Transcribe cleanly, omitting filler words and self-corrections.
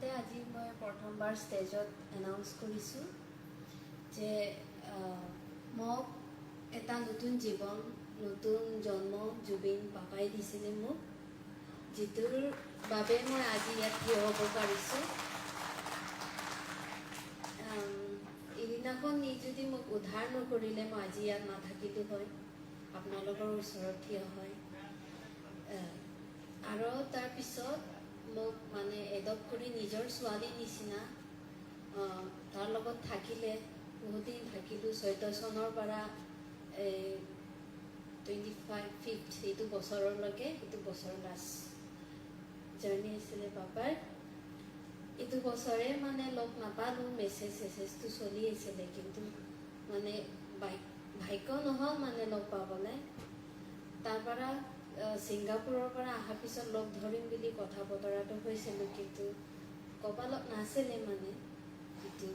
আচলতে আজি মই প্ৰথমবাৰ ষ্টেজত এনাউন্স কৰিছোঁ যে মোক এটা নতুন জীৱন, নতুন জন্ম জুবিন পাপাই দিছিলে মোক, যিটোৰ বাবে মই আজি ইয়াত থিয় হ'ব পাৰিছোঁ। এইদিনাখন ই যদি মোক উদ্ধাৰ নকৰিলে মই আজি ইয়াত নাথাকিলোঁ হয়, আপোনালোকৰ ওচৰত থিয় হয়। আৰু তাৰপিছত মোক মানে এডপ্ট কৰি নিজৰ ছোৱালী নিচিনা তাৰ লগত থাকিলে, বহুত দিন থাকিলোঁ। 14 চনৰ পৰা 25th এইটো বছৰলৈকে, এইটো বছৰ লাষ্ট জাৰ্ণি আছিলে পাপাৰ। এইটো বছৰে মানে লগ নাপালোঁ, মেছেজটো চলি আছিলে, কিন্তু মানে ভাগ্য নহ'ল মানে লগ পাবলৈ। তাৰপৰা ছিংগাপুৰৰ পৰা অহাৰ পিছত লগ ধৰিম বুলি কথা বতৰাটো হৈছিলোঁ, কিন্তু কপালত নাছিলে মানে। এইটো